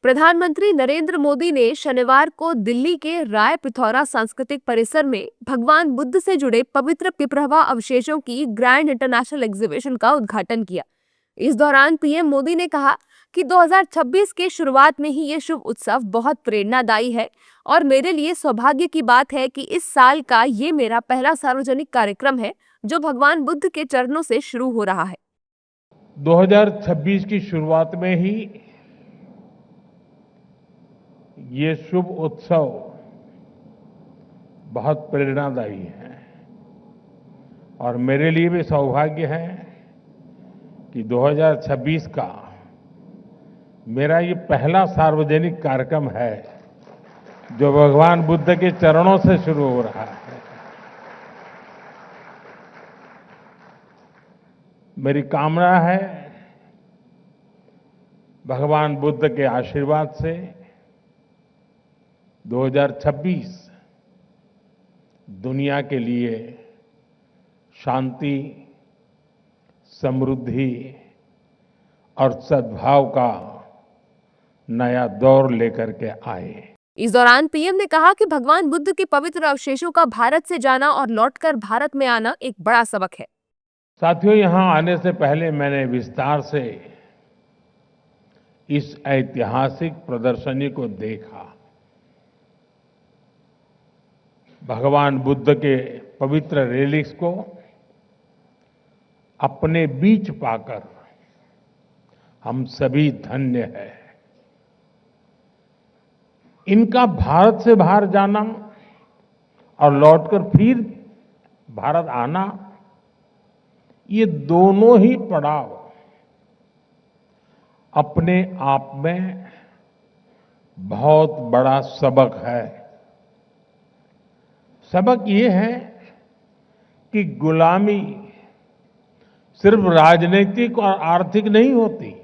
प्रधानमंत्री नरेंद्र मोदी ने शनिवार को दिल्ली के राय पिथौरा सांस्कृतिक परिसर में भगवान बुद्ध से जुड़े पवित्र पिपरवा अवशेषों की ग्रैंड इंटरनेशनल एग्जीबिशन का उद्घाटन किया। इस दौरान पीएम मोदी ने कहा कि 2026 के शुरुआत में ही ये शुभ उत्सव बहुत प्रेरणादायी है और मेरे लिए सौभाग्य की बात है कि इस साल का ये मेरा पहला सार्वजनिक कार्यक्रम है जो भगवान बुद्ध के चरणों से शुरू हो रहा है। 2026 की शुरुआत में ही ये शुभ उत्सव बहुत प्रेरणादायी है और मेरे लिए भी सौभाग्य है कि 2026 का मेरा ये पहला सार्वजनिक कार्यक्रम है जो भगवान बुद्ध के चरणों से शुरू हो रहा है। मेरी कामना है भगवान बुद्ध के आशीर्वाद से 2026 दुनिया के लिए शांति, समृद्धि और सद्भाव का नया दौर लेकर के आए। इस दौरान पीएम ने कहा कि भगवान बुद्ध के पवित्र अवशेषों का भारत से जाना और लौटकर भारत में आना एक बड़ा सबक है। साथियों, यहां आने से पहले मैंने विस्तार से इस ऐतिहासिक प्रदर्शनी को देखा। भगवान बुद्ध के पवित्र रेलिक्स को अपने बीच पाकर हम सभी धन्य हैं। इनका भारत से बाहर जाना और लौटकर फिर भारत आना, ये दोनों ही पड़ाव अपने आप में बहुत बड़ा सबक है। सबक ये है कि गुलामी सिर्फ राजनीतिक और आर्थिक नहीं होती।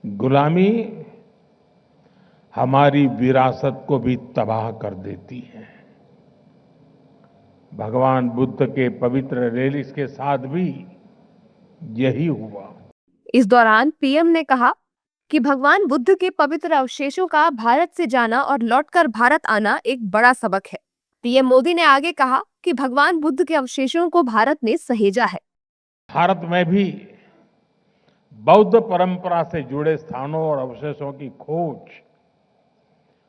गुलामी हमारी विरासत को भी तबाह कर देती है। भगवान बुद्ध के पवित्र रेलिक्स के साथ भी यही हुआ। इस दौरान पीएम ने कहा कि भगवान बुद्ध के पवित्र अवशेषों का भारत से जाना और लौटकर भारत आना एक बड़ा सबक है। पीएम मोदी ने आगे कहा कि भगवान बुद्ध के अवशेषों को भारत ने सहेजा है। भारत में भी बौद्ध परंपरा से जुड़े स्थानों और अवशेषों की खोज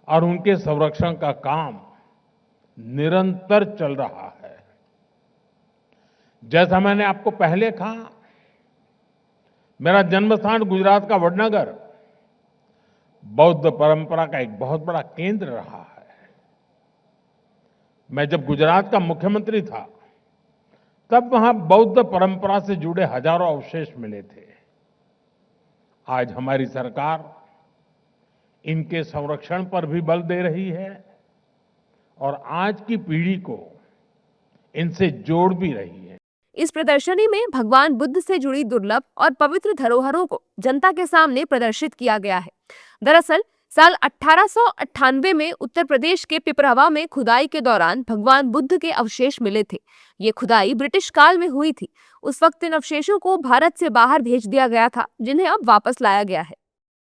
और उनके संरक्षण का काम निरंतर चल रहा है। जैसा मैंने आपको पहले कहा, मेरा जन्मस्थान गुजरात का वडनगर बौद्ध परंपरा का एक बहुत बड़ा केंद्र रहा है। मैं जब गुजरात का मुख्यमंत्री था तब वहां बौद्ध परंपरा से जुड़े हजारों अवशेष मिले थे। आज हमारी सरकार इनके संरक्षण पर भी बल दे रही है और आज की पीढ़ी को इनसे जोड़ भी रही है। इस प्रदर्शनी में भगवान बुद्ध से जुड़ी दुर्लभ और पवित्र धरोहरों को जनता के सामने प्रदर्शित किया गया है। दरअसल साल 1898 में उत्तर प्रदेश के पिपरवा में खुदाई के दौरान भगवान बुद्ध के अवशेष मिले थे। ये खुदाई ब्रिटिश काल में हुई थी। उस वक्त इन अवशेषों को भारत से बाहर भेज दिया गया था, जिन्हें अब वापस लाया गया है।